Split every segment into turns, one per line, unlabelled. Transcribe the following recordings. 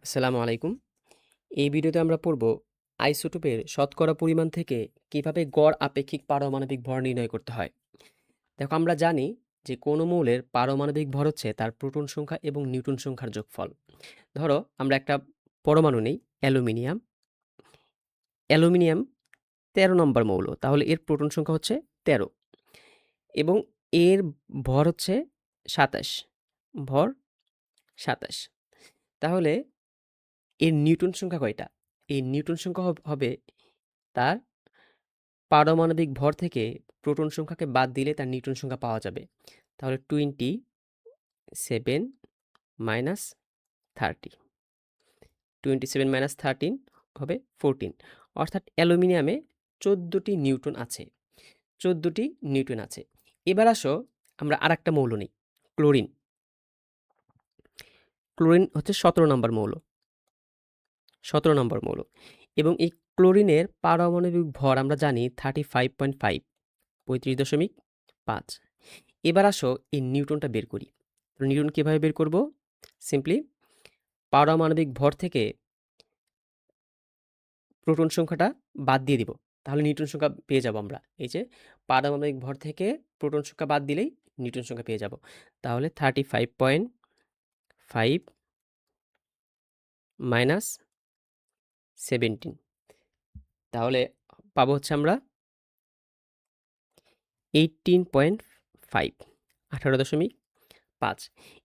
আসসালামু আলাইকুম। এই ভিডিওতে আমরা পড়ব আইসোটোপের শতকরা পরিমাণ থেকে কিভাবে গড় আপেক্ষিক পারমাণবিক ভর নির্ণয় করতে হয়। দেখো, আমরা জানি যে কোনো মৌলের পারমাণবিক ভর হচ্ছে তার প্রোটন সংখ্যা এবং নিউটন সংখ্যার যোগফল। ধরো আমরা একটা পরমাণু নেই, অ্যালুমিনিয়াম। অ্যালুমিনিয়াম ১৩ নম্বর মৌল, তাহলে এর প্রোটন সংখ্যা হচ্ছে ১৩ এবং এর ভর হচ্ছে ২৭। ভর ২৭। তাহলে এর নিউটন সংখ্যা কয়টা? এই নিউটন সংখ্যা হবে তার পারমাণবিক ভর থেকে প্রোটন সংখ্যাকে বাদ দিলে তার নিউটন সংখ্যা পাওয়া যাবে। তাহলে 27 মাইনাস 30, 27 মাইনাস 13 হবে 14। অর্থাৎ অ্যালুমিনিয়ামে 14টি নিউটন আছে। 14টি নিউটন আছে। এবার আসো আমরা আরেকটা মৌল নিই, ক্লোরিন। ক্লোরিন হচ্ছে 17 নম্বর মৌল। 17 নম্বর মৌল এবং এই ক্লোরিনের পারমাণবিক ভর আমরা জানি 35.5, 35.5। এবার আসো এই নিউটনটা বের করি। তো নিউটন কিভাবে বের করব? সিম্পলি পারমাণবিক ভর থেকে প্রোটন সংখ্যাটা বাদ দিয়ে দিব। তাহলে নিউটন সংখ্যা পেয়ে যাব আমরা। এই যে পারমাণবিক ভর থেকে প্রোটন সংখ্যা বাদ দিলেই নিউটন সংখ্যা পেয়ে যাব। তাহলে 35.5 মাইনাস 17, তাহলে পাবো হচ্ছে আমরা 18.5, 18.5।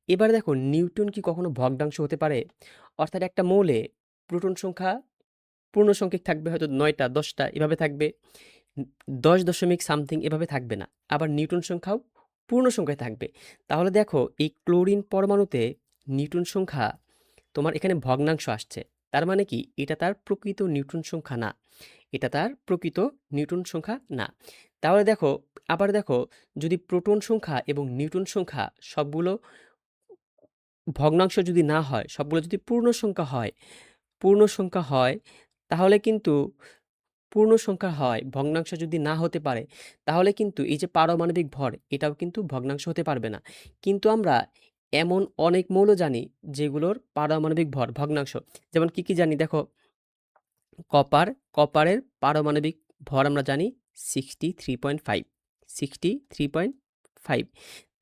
এবার দেখো, নিউটন কি কখনো ভগ্নাংশ হতে পারে? অর্থাৎ একটা মৌলে প্রোটন সংখ্যা পূর্ণসংখ্যক থাকবে, হয়তো ৯টা ১০টা এভাবে থাকবে। ১০ দশমিক সামথিং এভাবে থাকবে না। আবার নিউটন সংখ্যাও পূর্ণ সংখ্যায় থাকবে। তাহলে দেখো, এই ক্লোরিন পরমাণুতে নিউটন সংখ্যা তোমার এখানে ভগ্নাংশ আসছে। তার মানে কি? এটা তার প্রকৃত নিউটন সংখ্যা না। এটা তার প্রকৃত নিউটন সংখ্যা না। তাহলে দেখো, আবার দেখো, যদি প্রোটন সংখ্যা এবং নিউটন সংখ্যা সবগুলো ভগ্নাংশ যদি না হয়, সবগুলো যদি পূর্ণ সংখ্যা হয়, তাহলে কিন্তু পূর্ণ সংখ্যা হয়, ভগ্নাংশ যদি না হতে পারে, তাহলে কিন্তু এই যে পারমাণবিক ভর, এটাও কিন্তু ভগ্নাংশ হতে পারবে না। কিন্তু আমরা এমন অনেক মৌল জানি যেগুলোর পারমাণবিক ভর ভগ্নাংশ। যেমন কি জানি? দেখো, কপারের পারমাণবিক ভর আমরা জানি 63.5, 63.5।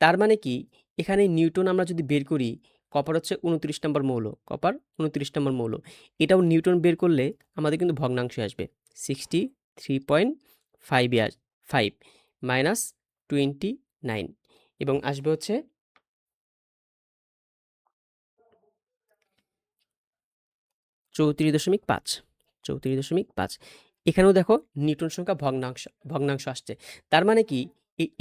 তার মানে কি? এখানে নিউটন আমরা যদি বের করি, কপার হচ্ছে 29 নম্বর মৌল, কপার 29 নম্বর মৌল। এটাও নিউটন বের করলে আমাদের কিন্তু ভগ্নাংশে আসবে 63.5 মাইনাস 29 এবং আসবে হচ্ছে 34.5, 34.5। এখানেও দেখো নিউটন সংখ্যা ভগ্নাংশ আসছে। তার মানে কি?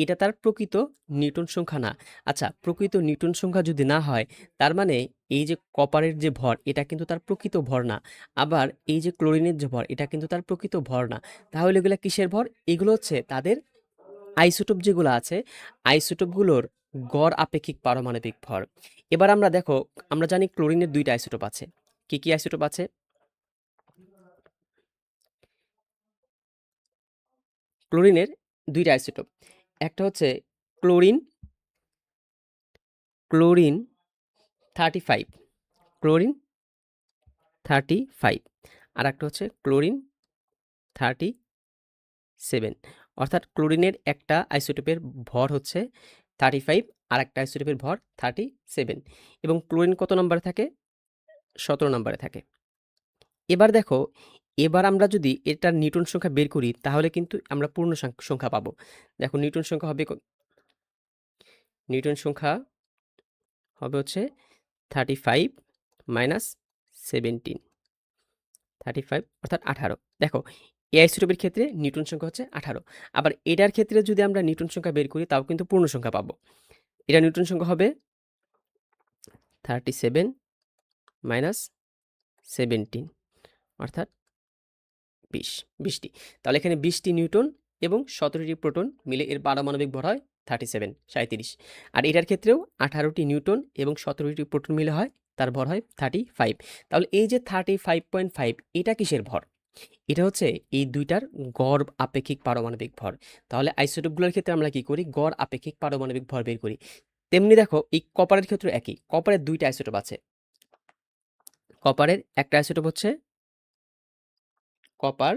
এটা তার প্রকৃত নিউটন সংখ্যা না। আচ্ছা, প্রকৃত নিউটন সংখ্যা যদি না হয়, তার মানে এই যে কপারের যে ভর, এটা কিন্তু তার প্রকৃত ভর না। আবার এই যে ক্লোরিনের যে ভর, এটা কিন্তু তার প্রকৃত ভর না। তাহলে এগুলা কিসের ভর? এগুলো হচ্ছে তাদের আইসোটোপ যেগুলো আছে, আইসোটোপগুলোর গড় আপেক্ষিক পারমাণবিক ভর। এবার আমরা দেখো, আমরা জানি ক্লোরিনের 2টা আইসোটোপ আছে। কি আইসোটোপ আছে? ক্লোরিনের 2টা আইসোটোপ। একটা হচ্ছে ক্লোরিন, ক্লোরিন 35, ক্লোরিন 35। আরেকটা হচ্ছে ক্লোরিন 37। অর্থাৎ ক্লোরিনের একটা আইসোটোপের ভর হচ্ছে 35, আরেকটা আইসোটোপের ভর 37 এবং ক্লোরিন কত নম্বরে থাকে? 17 নম্বরে থাকে। এবার দেখো, এবার আমরা যদি এটার নিউটন সংখ্যা বের করি, তাহলে কিন্তু আমরা পূর্ণ সংখ্যা পাবো। দেখো, নিউটন সংখ্যা হবে নিউটন সংখ্যা হবে হচ্ছে 35 মাইনাস 17, 35 অর্থাৎ 18। দেখো, এই আইসোটোপের ক্ষেত্রে নিউটন সংখ্যা হচ্ছে 18। আবার এটার ক্ষেত্রে যদি আমরা নিউটন সংখ্যা বের করি, তাও কিন্তু পূর্ণ সংখ্যা পাবো। এটা নিউটন সংখ্যা হবে 37 মাইনাস 17 অর্থাৎ 20টি। তাহলে এখানে 20টি নিউটন এবং 17টি প্রোটন মিলে এর পারমাণবিক ভর হয় 37। আর এটার ক্ষেত্রেও 18টি নিউটন এবং 17টি প্রোটন মিলে হয়, তার ভর হয় 35। তাহলে এই যে 35.5, এটা কিসের ভর? এটা হচ্ছে এই দুইটার গড় আপেক্ষিক পারমাণবিক ভর। তাহলে আইসোটোপগুলোর ক্ষেত্রে আমরা কি করি? গড় আপেক্ষিক পারমাণবিক ভর বের করি। তেমনি দেখো, এই কপারের ক্ষেত্রে একই। কপারের 2টা আইসোটোপ আছে। কপারের একটা আইসোটোপ হচ্ছে কপার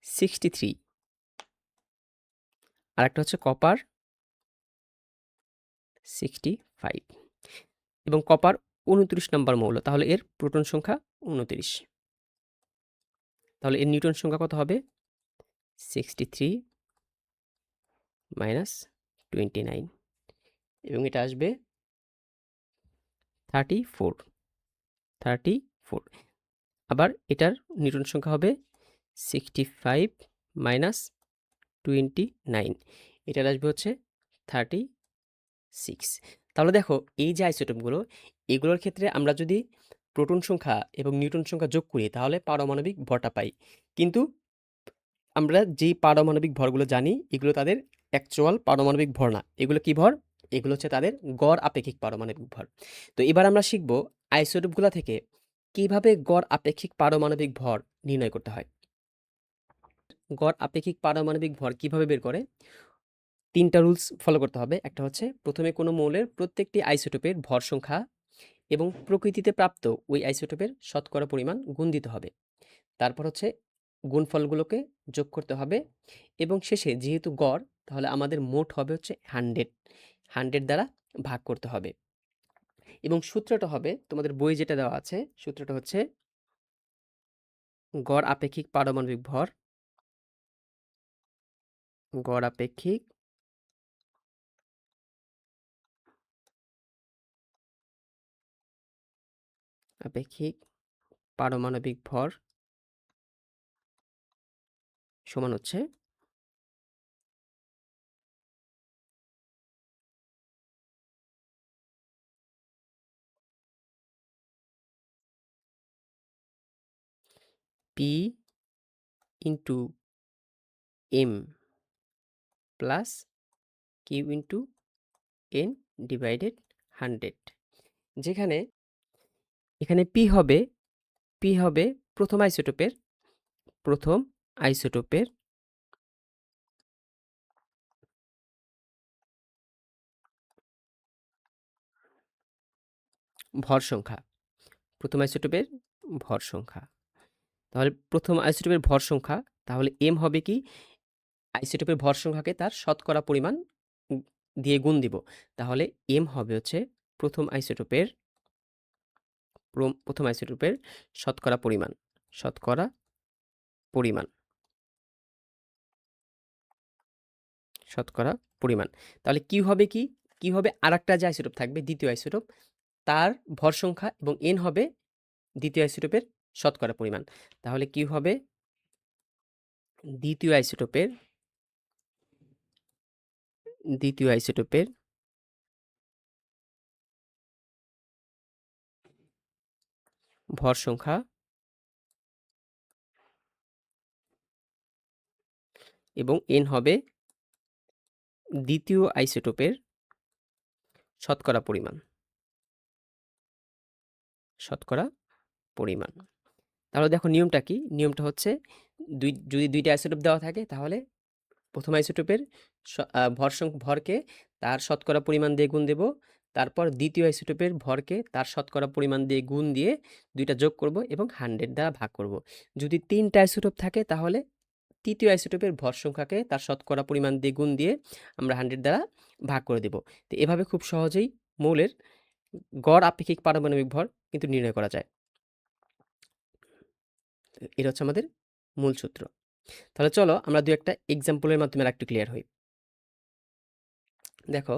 63, আরেকটা হচ্ছে কপার 65 এবং কপার 29 নম্বর মৌল। তাহলে এর প্রোটন সংখ্যা 29। তাহলে এর নিউটন সংখ্যা কত হবে? 63 মাইনাস 29 এবং এটা আসবে 34। আবার এটার নিউটন সংখ্যা হবে 65 মাইনাস 29, এটার আসবে হচ্ছে 36। তাহলে দেখো এই যে আইসোটোপগুলো, এগুলোর ক্ষেত্রে আমরা যদি প্রোটন সংখ্যা এবং নিউটন সংখ্যা যোগ করি তাহলে পারমাণবিক ভরটা পাই। কিন্তু আমরা যেই পারমাণবিক ভরগুলো জানি এগুলো তাদের অ্যাকচুয়াল পারমাণবিক ভর না। এগুলো কি ভর? এগুলো হচ্ছে তাদের গড় আপেক্ষিক পারমাণবিক ভর। তো এবার আমরা শিখব আইসোটোপগুলো থেকে কিভাবে গড় আপেক্ষিক পারমাণবিক ভর নির্ণয় করতে হয়। গড় আপেক্ষিক পারমাণবিক ভর কিভাবে বের করে? ৩টা রুলস ফলো করতে হবে। একটা হচ্ছে প্রথমে কোনো মৌলের প্রত্যেকটি আইসোটোপের ভর সংখ্যা এবং প্রকৃতিতে প্রাপ্ত ওই আইসোটোপের শতকরা পরিমাণ গুণ দিতে হবে। তারপর হচ্ছে গুণফলগুলোকে যোগ করতে হবে এবং শেষে যেহেতু গড়, তাহলে আমাদের মোট হবে হচ্ছে 100 দ্বারা ভাগ করতে হবে এবং সূত্রটা হবে তোমাদের বই যেটা দেওয়া আছে, সূত্রটা হচ্ছে গড় আপেক্ষিক পারমাণবিক ভর, গড় আপেক্ষিক পারমাণবিক ভর সমান হচ্ছে P into M plus Q into N divided 100, যেখানে এখানে পি হবে প্রথম আইসোটোপের ভর সংখ্যা, প্রথম আইসোটোপের ভর সংখ্যা। তাহলে প্রথম আইসোটোপের ভর সংখ্যা, তাহলে এম হবে কি? আইসোটোপের ভর সংখ্যাকে তার শতকরা পরিমাণ উম দিয়ে গুণ দিব। তাহলে এম হবে হচ্ছে প্রথম আইসোটোপের প্রথম আইসোটোপের শতকরা পরিমাণ, শতকরা পরিমাণ, শতকরা পরিমাণ। তাহলে কিউ হবে কি? কিউ হবে আরেকটা যে আইসোটোপ থাকবে, দ্বিতীয় আইসোটোপ, তার ভর সংখ্যা এবং এন হবে দ্বিতীয় আইসোটোপের শতকরা পরিমাণ। তাহলে কিউ হবে দ্বিতীয় আইসোটোপের ভর সংখ্যা এবং এন হবে দ্বিতীয় আইসোটোপের শতকরা পরিমাণ, শতকরা পরিমাণ। তাহলে দেখো নিয়মটা কি? নিয়মটা হচ্ছে যদি ২টা আইসোটোপ দেওয়া থাকে তাহলে প্রথম আইসোটোপের ভরকে তার শতকরা পরিমাণ দিয়ে গুণ দেব। তারপর দ্বিতীয় আইসোটোপের ভরকে তার শতকরা পরিমাণ দিয়ে গুণ দিয়ে ২টা যোগ করব এবং 100 দ্বারা ভাগ করব। যদি ৩টা আইসোটোপ থাকে তাহলে তৃতীয় আইসোটোপের ভর সংখ্যাকে তার শতকরা পরিমাণ দিয়ে গুণ দিয়ে আমরা 100 দ্বারা ভাগ করে দেব। তো এভাবে খুব সহজেই মৌলের গড় আপেক্ষিক পারমাণবিক ভর কিন্তু নির্ণয় করা যায়। এটা হচ্ছে আমাদের মূল সূত্র। তাহলে চলো আমরা ২-১টা এক্সাম্পলের মাধ্যমে আরেকটু ক্লিয়ার হই। দেখো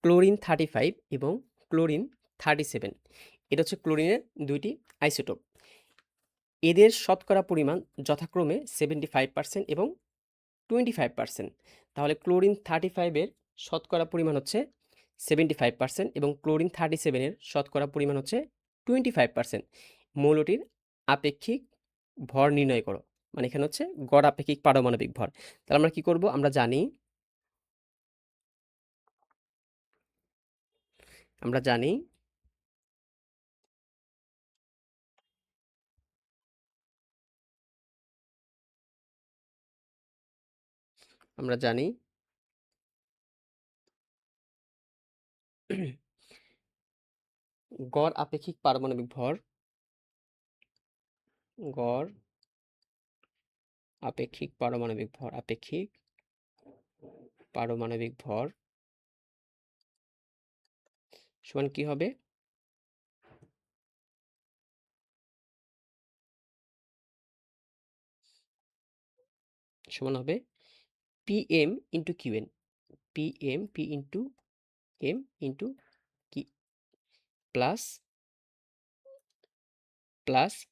ক্লোরিন 35 এবং ক্লোরিন 37, এটা হচ্ছে ক্লোরিনের ২টি আইসোটোপ। এদের শতকরা পরিমাণ যথাক্রমে 75% এবং 25%। তাহলে ক্লোরিন 35 এর শতকরা পরিমাণ হচ্ছে 75% এবং ক্লোরিন 37 এর শতকরা পরিমাণ হচ্ছে 25%। মৌলটির আপেক্ষিক ভর নির্ণয় করো। মানে এখানে হচ্ছে গড় আপেক্ষিক পারমাণবিক ভর। তাহলে আমরা কি করব? আমরা জানি আমরা জানি আমরা জানি গড় আপেক্ষিক পারমাণবিক ভর গড় আপেক্ষিক পারমাণবিক ভর, আপেক্ষিক পারমাণবিক ভর সমান কি হবে? সমান হবে pm into qn, pm p into m into কি plus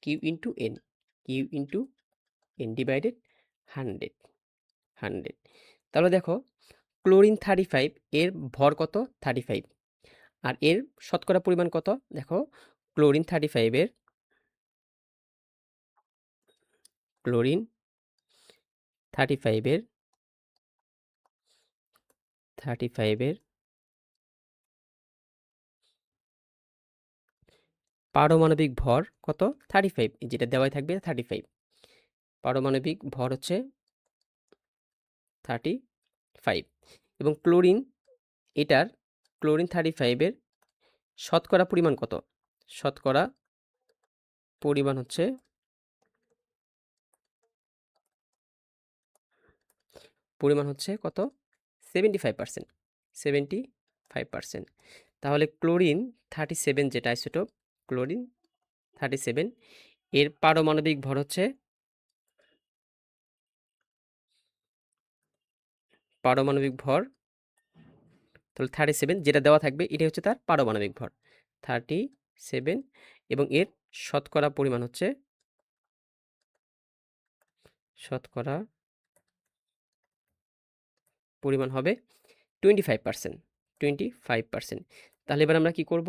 q into n, q into n divided 100। তাহলে দেখো ক্লোরিন 35 এর ভর কত? 35। আর এর শতকরা পরিমাণ কত? দেখো ক্লোরিন 35 এর ক্লোরিন 35 এর 35 এর পারমাণবিক ভর কত? 35, যেটা দেওয়াই থাকবে 35। পারমাণবিক ভর হচ্ছে 35 এবং ক্লোরিন এটার ক্লোরিন 35 এর শতকরা পরিমাণ কত? শতকরা পরিমাণ হচ্ছে কত? 75%, 75%। তাহলে ক্লোরিন 37 যেটা আইসোটোপ, ক্লোরিন 37 এর পারমাণবিক ভর হচ্ছে তাহলে 37 যেটা দেওয়া থাকবে এটাই হচ্ছে তার পারমাণবিক ভর 37 এবং এর শতকরা পরিমাণ হচ্ছে শতকরা পরিমাণ হবে 25%, 25%। তাহলে এবার আমরা কি করব?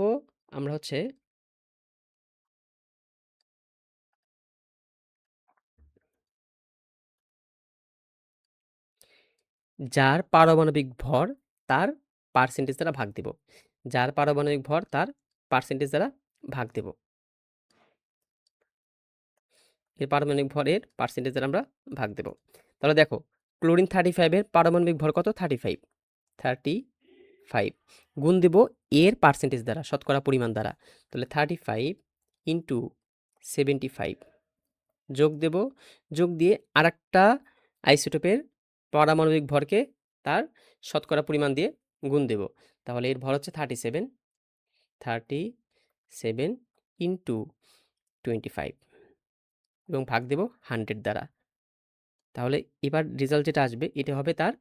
আমরা হচ্ছে যার পারমাণবিক ভর তার পার্সেন্টেজ দ্বারা ভাগ দেব, যার পারমাণবিক ভর তার পার্সেন্টেজ দ্বারা ভাগ দেব, এর পারমাণবিক ভরের পার্সেন্টেজ দ্বারা আমরা ভাগ দেব। তাহলে দেখো ক্লোরিন 35 এর পারমাণবিক ভর কত? 35 গুণ দেব এর পার্সেন্টেজ দ্বারা, শতকরা পরিমাণ দ্বারা। তাহলে 35 ইন্টু 75 যোগ দেব, যোগ দিয়ে আরেকটা আইসোটোপের পারমাণবিক ভরকে তার শতকরা পরিমাণ দিয়ে গুণ দেব। তাহলে এর ভর হচ্ছে 37 ইন্টু 25 এবং ভাগ দেব 100 দ্বারা। তাহলে এবার রেজাল্ট যেটা আসবে এটা হবে তার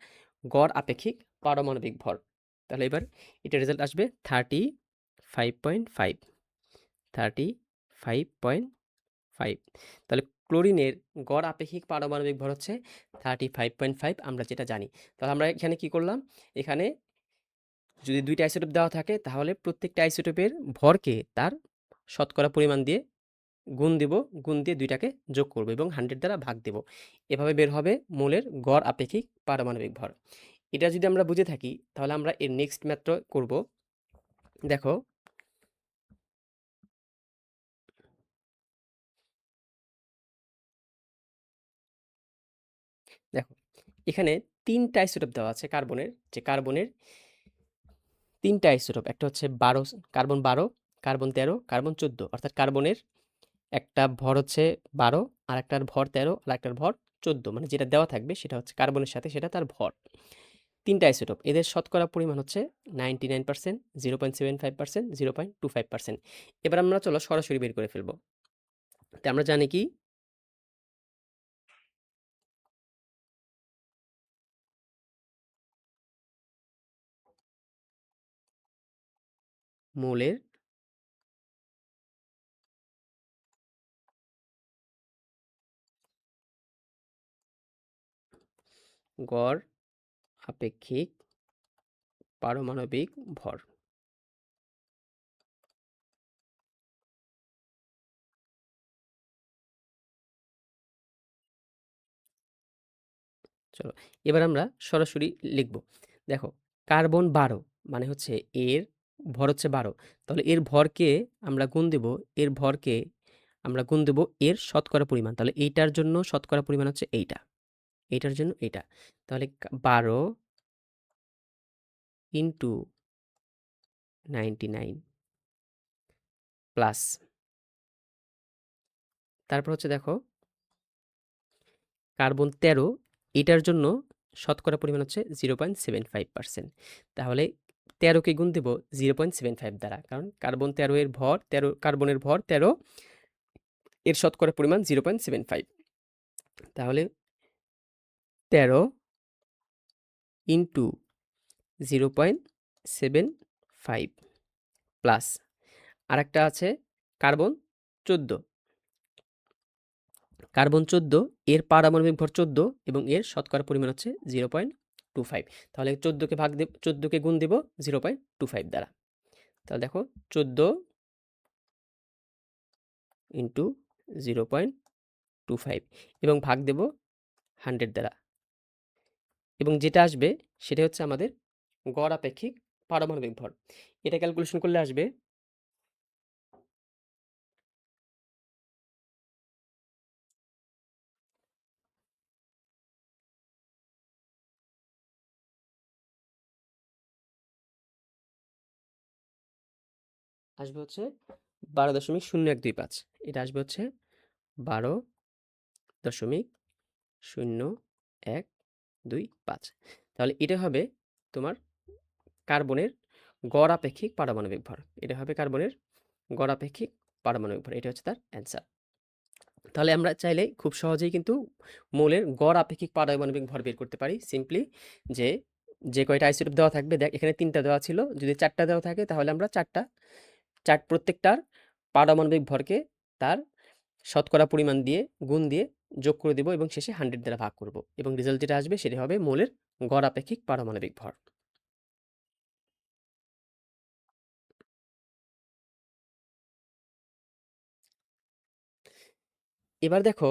গড় আপেক্ষিক পারমাণবিক ভর। তাহলে এবার এটা রেজাল্ট আসবে 35.5, 35.5। তাহলে ক্লোরিনের গড় আপেক্ষিক পারমাণবিক ভর হচ্ছে 35.5, আমরা যেটা জানি। তাহলে আমরা এখানে কি করলাম? এখানে যদি দুইটা আইসোটোপ দেওয়া থাকে তাহলে প্রত্যেকটা আইসোটোপের ভরকে তার শতকরা পরিমাণ দিয়ে গুণ দিব, গুণ দিয়ে দুইটাকে যোগ করব এবং 100 দ্বারা ভাগ দেব। এভাবে বের হবে মৌলের গড় আপেক্ষিক পারমাণবিক ভর। এটা যদি আমরা বুঝে থাকি তাহলে আমরা এর নেক্সট ম্যাথটা করব। দেখো দেখো এখানে 3টা আইসোটোপ দেওয়া আছে কার্বনের, যে কার্বনের 3টা আইসোটোপ, একটা হচ্ছে 12 কার্বন 12, কার্বন 13, কার্বন 14, অর্থাৎ কার্বনের একটা ভর হচ্ছে 12, আরেকটার ভর 13, আরেকটার ভর 14, মানে যেটা দেওয়া থাকবে সেটা হচ্ছে কার্বনের সাথে সেটা তার ভর। 3টা আইসোটোপ, এদের শতকরা পরিমাণ হচ্ছে 99%, 0.75%, 0.25%। এবার আমরা চলো সরাসরি বের করে ফেলবো। তো আমরা জানি কি মৌলের গড় আপেক্ষিক পারমাণবিক ভর। চলো এবার আমরা সরাসরি লিখব। দেখো কার্বন 12 মানে হচ্ছে এর ভর হচ্ছে 12, তাহলে এর ভরকে আমরা গুণ দেব, এর ভরকে আমরা গুণ দেব এর শতকরা পরিমাণ। তাহলে এইটার জন্য শতকরা পরিমাণ হচ্ছে এইটা, এইটার জন্য এইটা। তাহলে 12 ইন্টু 99 প্লাস তারপর হচ্ছে দেখো কার্বন 13 এটার জন্য শতকরা পরিমাণ হচ্ছে 0.75%। তাহলে 13 কে গুণ দেব 0.75 দ্বারা, কারণ কার্বন 13 এর ভর 13, কার্বনের ভর 13, এর শতকরা পরিমাণ 0.75। তাহলে 13 ইন্টু 0.75 প্লাস আরেকটা আছে কার্বন 14। কার্বন 14 এর পারমাণবিক ভর 14 এবং এর শতকরা পরিমাণ হচ্ছে 0.25। তাহলে 14 কে গুণ দেব 0.25 দ্বারা। তাহলে দেখো 14 ইন্টু 0.25 এবং ভাগ দেব 100 দ্বারা, এবং যেটা আসবে সেটা হচ্ছে আমাদের গড় আপেক্ষিক পারমাণবিক ভর। এটা ক্যালকুলেশন করলে আসবে হচ্ছে 12.0125। এটা আসবে হচ্ছে 12.0125। তাহলে এটা হবে তোমার কার্বনের গড় আপেক্ষিক পারমাণবিক ভর। এটা হবে কার্বনের গড় আপেক্ষিক পারমাণবিক ভর। এটা হচ্ছে তার অ্যান্সার। তাহলে আমরা চাইলে খুব সহজেই কিন্তু মৌলের গড় আপেক্ষিক পারমাণবিক ভর বের করতে পারি। সিম্পলি যে কয়টা আইসোটোপ দেওয়া থাকবে, দেখ এখানে 3টা দেওয়া ছিল, যদি 4টা দেওয়া থাকে তাহলে আমরা প্রত্যেকটার পারমাণবিক ভরকে তার শতকরা পরিমাণ দিয়ে গুণ দিয়ে যোগ করে দেব এবং শেষে 100 দ্বারা ভাগ করব, এবং রেজাল্ট যেটা আসবে সেটা হবে মৌলের গড় আপেক্ষিক পারমাণবিক ভর। এবার দেখো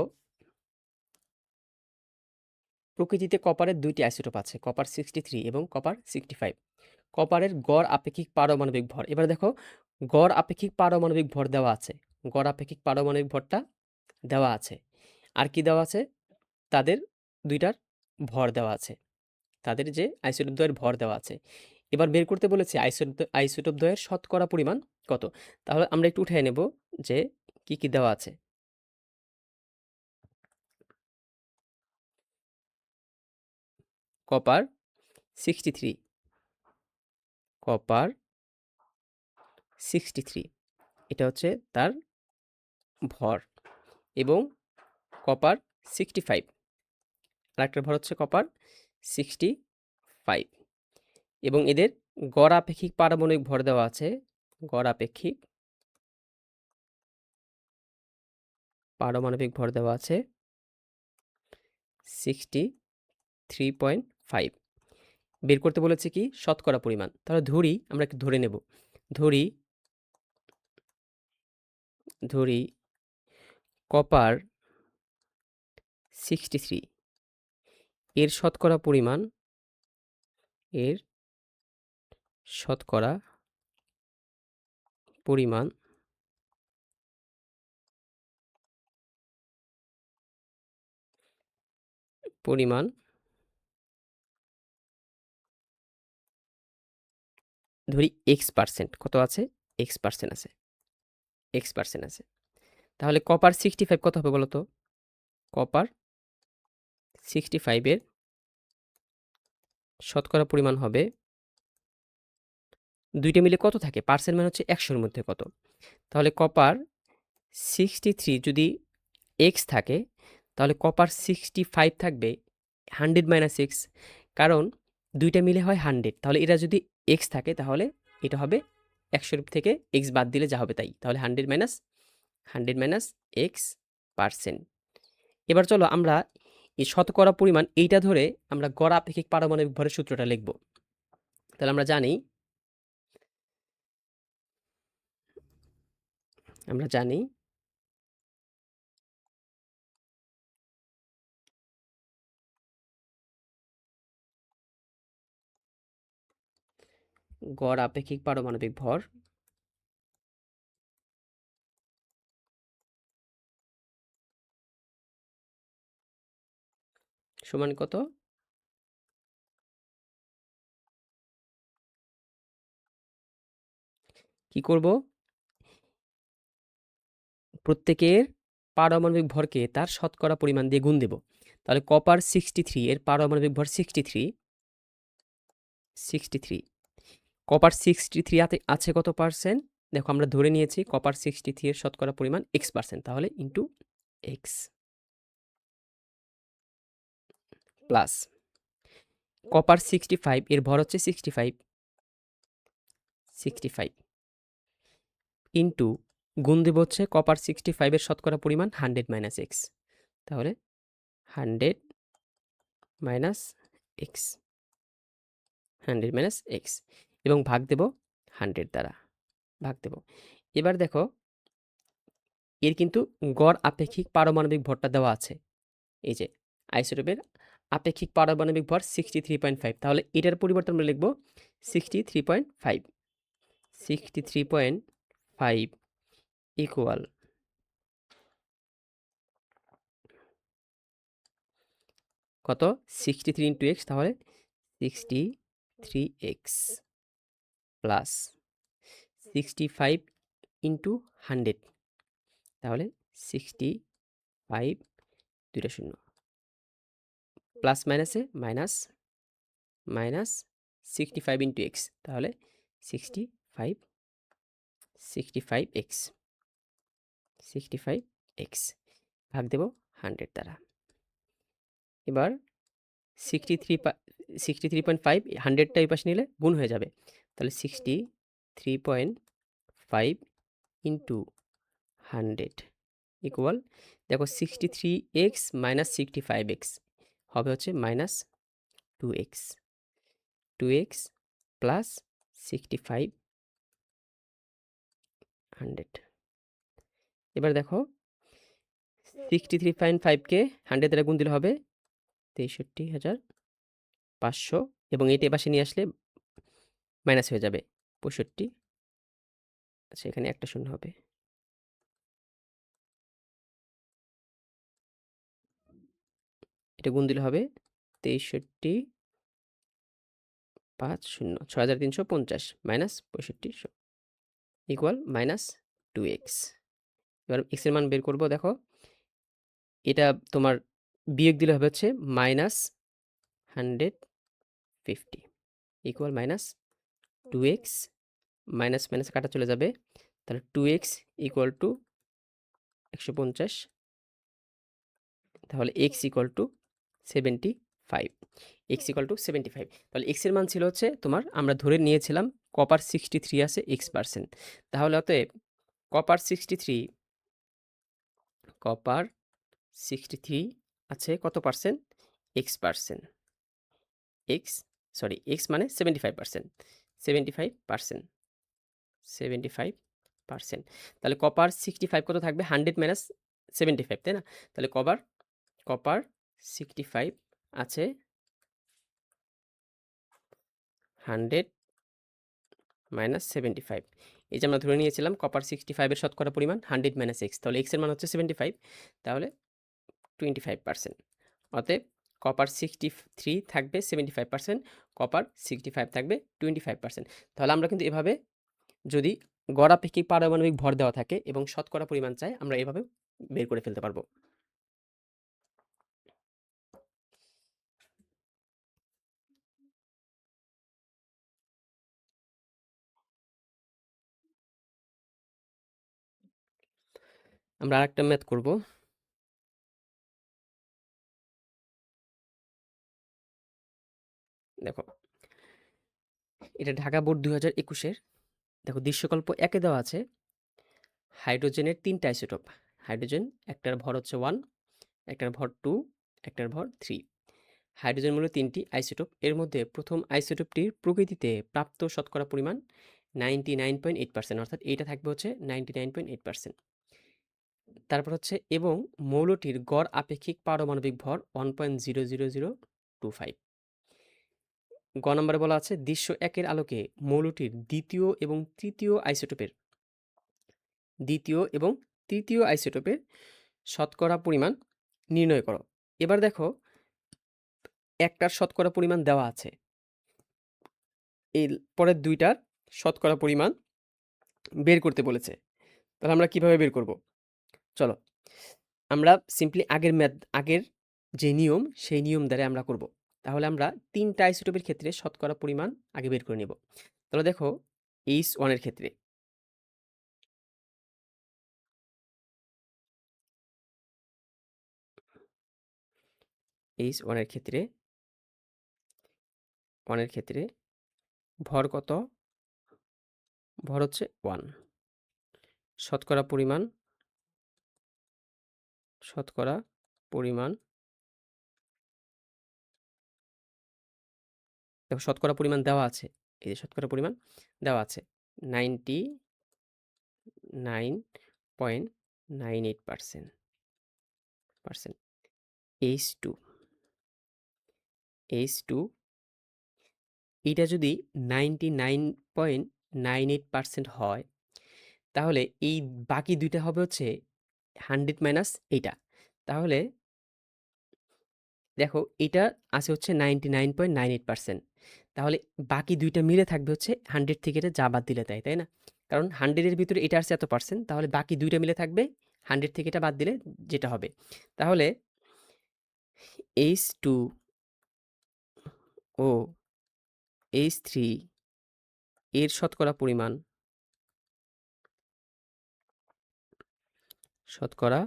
প্রকৃতিতে কপারের 2টি আইসোটোপ আছে, কপার 63 এবং কপার 65। কপারের গড় আপেক্ষিক পারমাণবিক ভর। এবার দেখো গড় আপেক্ষিক পারমাণবিক ভর দেওয়া আছে, গড় আপেক্ষিক পারমাণবিক ভরটা দেওয়া আছে। আর কি দেওয়া আছে? তাদের দুইটার ভর দেওয়া আছে, তাদের যে আইসোটোপ দ্বয়ের ভর দেওয়া আছে। এবার বের করতে বলেছে আইসোটোপ দ্বয়ের শতকরা পরিমাণ কত। তাহলে আমরা একটু উঠায় নেব যে কি কি দেওয়া আছে। কপার 63, কপার 63 এটা হচ্ছে তার ভর, এবং কপার 65 আরেকটার ভর হচ্ছে কপার 65, এবং এদের গড় আপেক্ষিক পারমাণবিক ভর দেওয়া আছে, গড় আপেক্ষিক পারমাণবিক ভর দেওয়া আছে 63.5। বের করতে বলেছে কি শতকরা পরিমাণ। তাহলে ধরি, আমরা একটু ধরে নেব, ধরি ধরি কপার 63 এর শতকরা পরিমাণ, এর শতকরা পরিমাণ পরিমাণ ধরি x%। কত আছে? x% আছে, x% আছে। তাহলে কপার 65 কত হবে বলো তো? কপার 65 এর শতকরা পরিমাণ হবে, দুইটা মিলে কত থাকে? পার্সেন্ট মানে হচ্ছে 100-র মধ্যে কত। তাহলে কপার 63 যদি x থাকে, তাহলে কপার 65 থাকবে 100 - x, কারণ দুইটা মিলে হয় 100। তাহলে এটা যদি x থাকে তাহলে এটা হবে 100 থেকে x বাদ দিলে যা হবে তাই। তাহলে 100 - x%। এবার চলো আমরা এই শতকরা পরিমাণ এইটা ধরে আমরা গড় আপেক্ষিক পারমাণবিক ভরের সূত্রটা লিখব। তাহলে আমরা জানি গড় আপেক্ষিক পারমাণবিক ভর সমান কত? কি করব? প্রত্যেকের পারমাণবিক ভরকে তার শতকরা পরিমাণ দিয়ে গুণ দেব। তাহলে কপার 63 এর পারমাণবিক ভর 63 কপার 63 আছে কত পার্সেন্ট? দেখো আমরা ধরে নিয়েছি কপার 63 এর শতকরা পরিমাণ x%, তাহলে ইনটু x প্লাস কপার 65 এর ভর হচ্ছে 65 ইনটু গুণ দেব হচ্ছে কপার 65 এর শতকরা পরিমাণ 100 মাইনাস x, তাহলে 100 মাইনাস x 100 মাইনাস x এবং ভাগ দেব 100 দ্বারা ভাগ দেব। এবার দেখো এর কিন্তু গড় আপেক্ষিক পারমাণবিক ভরটা দেওয়া আছে। এই যে আইসোটোপের আপেক্ষিক পারমাণবিক ভর 63.5, তাহলে এটার পরিবর্তে আমরা লিখব 63.5 63.5 ইকুয়াল কত 63 ইন্টু এক্স, তাহলে 63x প্লাস 65 ইন্টু 100, তাহলে 65 দুইটা শূন্য প্লাস মাইনাসে মাইনাস মাইনাস 65 ইন্টু এক্স, তাহলে 65x 65x ভাগ দেব 100 দ্বারা। এবার 63.5 100টা এই পাশে নিলে গুণ হয়ে যাবে, তাহলে 63.5 ইন্টু 100 ইকুয়াল দেখো 63x মাইনাস 65x হবে হচ্ছে মাইনাস 2x প্লাস 65 100। এবার দেখো 63.5কে 100 দ্বারা গুণ দিলে হবে 63,500 এবং এইটা এপাশে নিয়ে আসলে মাইনাস হয়ে যাবে 65। আচ্ছা, এখানে একটা শূন্য হবে। এটা গুণ দিলে হবে 63,500 6350 মাইনাস 6500 ইকুয়াল মাইনাস 2x। এবার x এর মান বের করব। দেখো এটা তোমার বিয়োগ দিলে হবে হচ্ছে minus 150 equal minus 2x minus minus কাটা চলে যাবে, তাহলে 2x ইকুয়াল টু 150, তাহলে x equal to 75 x equal to 75। তাহলে x এর মান ছিল হচ্ছে তোমার আমরা ধরে নিয়েছিলাম কপার 63 আছে x%, তাহলে অতএব কপার 63 আছে কত percent? x%, x sorry x মানে 75%, 75%। তাহলে কপার 65 কত থাকবে? 100 মাইনাস 75, তাই না? তাহলে কপার 65 আছে 100 মাইনাস 75। এই যে আমরা ধরে নিয়েছিলাম কপার 65 এর শতকরা পরিমাণ 100 মাইনাস x, তাহলে x এর মান হচ্ছে 75, তাহলে 25%। অতএব কপার 63 থাকবে 75%, কপার 65 থাকবে 25%। তাহলে আমরা কিন্তু এভাবে যদি গড় আপেক্ষিক পারমাণবিক ভর দেওয়া থাকে এবং শতকরা পরিমাণ চাই, আমরা এভাবে বের করে ফেলতে পারবো। আমরা আরেকটা ম্যাথ করব। দেখো এটা ঢাকা বোর্ড 2021-এর। দেখো দৃশ্যকল্প 1-এ দেওয়া আছে হাইড্রোজেনের 3টা আইসোটোপ। হাইড্রোজেন একটার ভর হচ্ছে 1, একটার ভর 2, একটার ভর 3। হাইড্রোজেন মূলত 3টি আইসোটোপ। এর মধ্যে প্রথম আইসোটোপটির প্রকৃতিতে প্রাপ্ত শতকরা পরিমাণ 99.8%, অর্থাৎ এইটা থাকবে হচ্ছে 99.8%। তারপর হচ্ছে এবং মৌলটির গড় আপেক্ষিক পারমাণবিক ভর 1.00025। গ নম্বরে বলা আছে দৃশ্য 1-এর আলোকে মৌলটির দ্বিতীয় এবং তৃতীয় আইসোটোপের শতকরা পরিমাণ নির্ণয় করো। এবার দেখো একটার শতকরা পরিমাণ দেওয়া আছে, এই পরের দুইটার শতকরা পরিমাণ বের করতে বলেছে। তাহলে আমরা কিভাবে বের করব? চলো আমরা সিম্পলি আগের যে নিয়ম, সেই নিয়ম দ্বারা আমরা করব। তাহলে আমরা ৩ টা আইসোটোপের ক্ষেত্রে শতকরা পরিমাণ আগে বের করে নেব। তাহলে দেখো H1 এর ক্ষেত্রে H1 এর ক্ষেত্রে 1 এর ক্ষেত্রে ভর কত? ভর হচ্ছে 1। শতকরা পরিমাণ শতকরা পরিমাণ দেখো শতকরা পরিমাণ দেওয়া আছে। এই যে শতকরা পরিমাণ দেওয়া আছে। 99.98% H2 এটা যদি 99.98% হয়, তাহলে এই বাকি ২ টা হবে হচ্ছে 100 মাইনাস এইটা। তাহলে দেখো এটা আছে হচ্ছে 99.98%, তাহলে বাকি ২ টা মিলে থাকবে হচ্ছে 100 থেকে এটা যা বাদ দিলে তাই না? কারণ 100 এর ভিতরে এটা আসছে এত পার্সেন্ট, তাহলে বাকি ২ টা মিলে থাকবে 100 থেকে এটা বাদ দিলে যেটা হবে। তাহলে H2 ও H3 এর শতকরা পরিমাণ শতকরা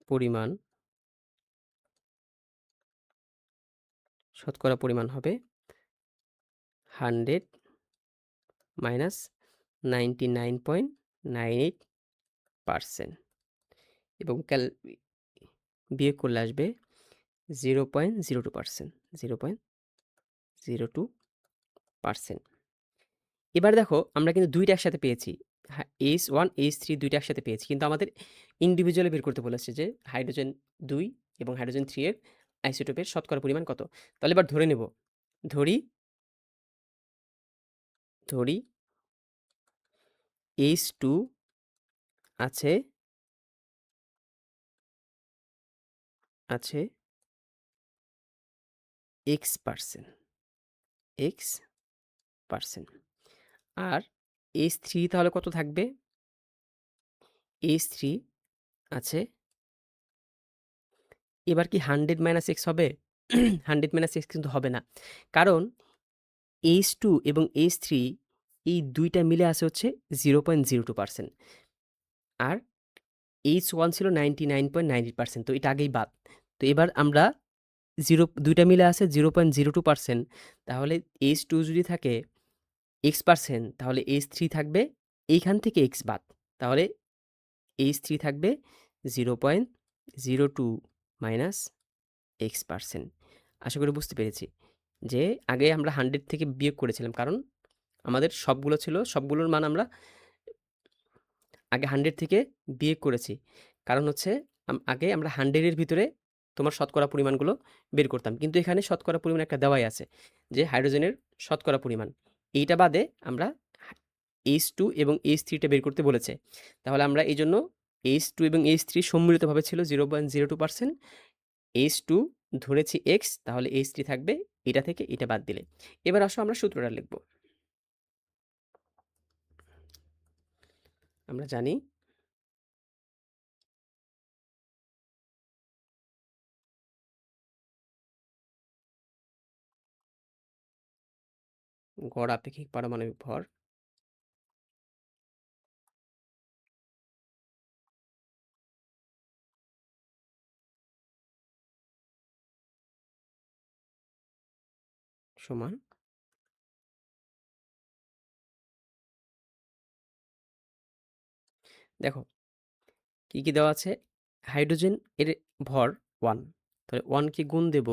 পরিমাণ শতকরা পরিমাণ হবে 100 মাইনাস 99.98% এবং বিয়োগ করলে আসবে 0.02%। 0.02%। এবার দেখো আমরা কিন্তু ২ টা একসাথে পেয়েছি। H1, H3 ২ টা একসাথে পেয়েছি। কিন্তু আমাদের ইন্ডিভিজুয়ালি বের করতে বলেছে যে হাইড্রোজেন ২ এবং হাইড্রোজেন ৩ এর আইসোটোপের শতকরা পরিমাণ কত? তাহলে এবার ধরে নেব। ধরি H2 আছে X%। আর H3 তাহলে কত থাকবে? H3 আছে, এবার কি 100 মাইনাস X হবে? 100 মাইনাস X কিন্তু হবে না। কারণ H2 এবং H3 এই ২ টা মিলে আছে হচ্ছে 0.02%। আর H1 ছিল 99.98%, তো এটা আগেই বাদ। তো এবার আমরা ২ টা মিলে আছে 0.02%, তাহলে H2 যদি থাকে X%, তাহলে H3 থাকবে এইখান থেকে X বাদ। তাহলে H3 থাকবে 0.02 মাইনাস X%। আশা করি বুঝতে পেরেছি যে আগে আমরা 100 থেকে বিয়োগ করেছিলাম, কারণ আমাদের সবগুলো ছিল, সবগুলোর মান আমরা আগে 100 থেকে বিয়োগ করেছি। কারণ হচ্ছে আগে আমরা 100 এর ভিতরে তোমার শতকরা পরিমাণগুলো বের করতাম। কিন্তু এখানে শতকরা পরিমাণ একটা দেওয়াই আছে যে হাইড্রোজেনের শতকরা পরিমাণ। এইটা বাদে আমরা H2 এবং H3 টা বের করতে বলেছে। তাহলে আমরা এইজন্য H2 এবং H3 সম্মিলিতভাবে ছিল 0.02%। H2 ধরেছি X, তাহলে H3 থাকবে এটা থেকে এটা বাদ দিলে। এবার আসো আমরা সূত্রটা লিখব। আমরা জানি গড় আপেক্ষিক পারমাণবিক ভর সমান দেখো কি দেওয়া আছে? হাইড্রোজেন এর ভর 1, তাহলে 1 কে গুণ দেব,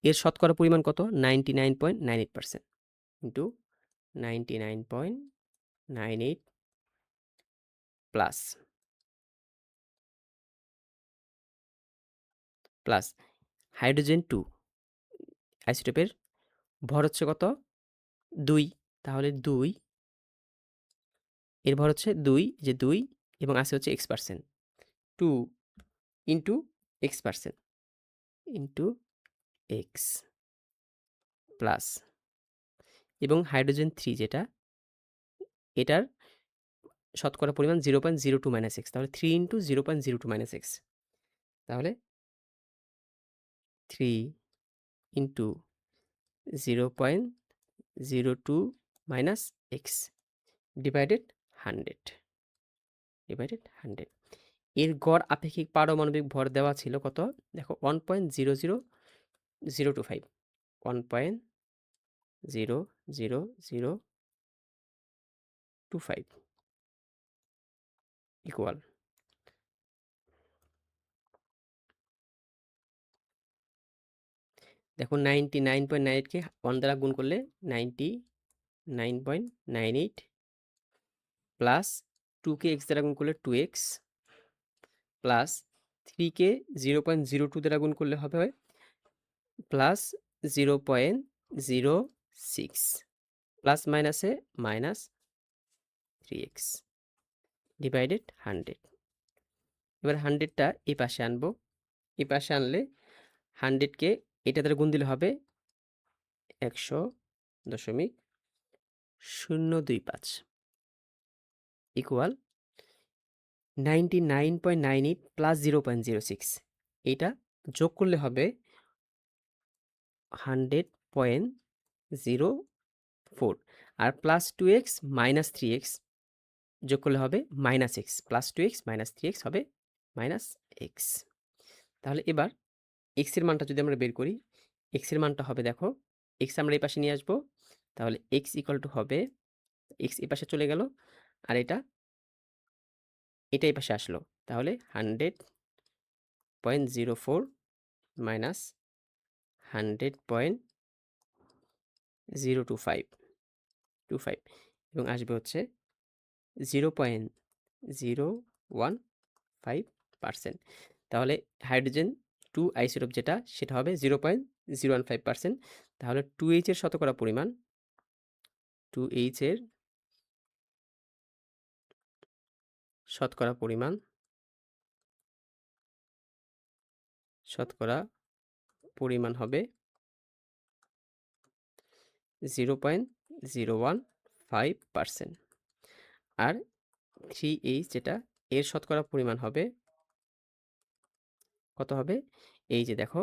এর শতকরা পরিমাণ কত? 99.98% ইন্টু 99.98 প্লাস হাইড্রোজেন 2 আইসোটোপের ভর হচ্ছে কত? 2, তাহলে 2 এর ভর হচ্ছে 2, যে 2 এবং আছে হচ্ছে X%। 2 into X% into X plus এবং হাইড্রোজেন 3 যেটা, এটার শতকরা পরিমাণ 0.02 মাইনাস এক্স, তাহলে 3 ইন্টু 0.02 মাইনাস এক্স, তাহলে 3 into 0.02 minus x divided 100 divided 100। এর গড় আপেক্ষিক পারমাণবিক ভর দেওয়া ছিল কত? দেখো 1.00025, 1.00025 ইকুয়াল, দেখো 99.98কে 1 দ্বারা গুণ করলে 99.98 প্লাস 2কে এক্স দ্বারা গুণ করলে 2x প্লাস 3কে 0.02 দ্বারা গুণ করলে হবে প্লাস 0.06 প্লাস মাইনাসে মাইনাস 3x ডিভাইডেড 100। এবার 100টা এই পাশে আনবো, এই পাশে আনলে 100কে এটা দ্বারা গুণ দিলে হবে 100.025 ইকুয়াল 99.98 প্লাস 0.06, এইটা যোগ করলে হবে 100.04 আর প্লাস 2x মাইনাস 3x যোগ করলে হবে minus x, plus 2x minus 3x হবে মাইনাস এক্স। তাহলে এবার এক্সের মানটা যদি আমরা বের করি, এক্সের মানটা হবে দেখো, এক্স আমরা এই পাশে নিয়ে আসবো, তাহলে এক্স ইকুয়াল টু হবে, এক্স এই পাশে চলে গেল আর এটা এই পাশে আসলো, তাহলে 100.04 মাইনাস 100.025 এবং আসবে হচ্ছে 0.015%। তাহলে হাইড্রোজেন 2 আইসোটোপ যেটা সেটা হবে 0.015%। তাহলে 2H এর শতকরা পরিমাণ, 2H এর শতকরা পরিমাণ হবে 0.015%। আর 3H যেটা এর শতকরা পরিমাণ হবে কত হবে? এই যে দেখো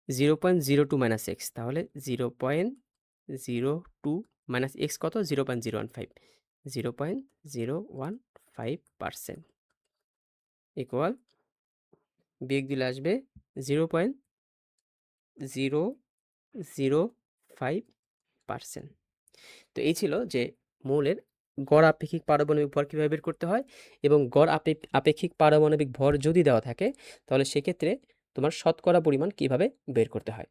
0.02 মাইনাস এক্স, তাহলে 0.02 মাইনাস এক্স কত? 0.015, 0.015% ইকুয়াল, বিয়োগ দিলে আসবে 0.005%। তো এই ছিল যে মৌলের গড় আপেক্ষিক পারমাণবিক ভর কীভাবে বের করতে হয়, এবং গড় আপেক্ষিক পারমাণবিক ভর যদি দেওয়া থাকে তাহলে সেক্ষেত্রে তোমার শতকরা পরিমাণ কীভাবে বের করতে হয়।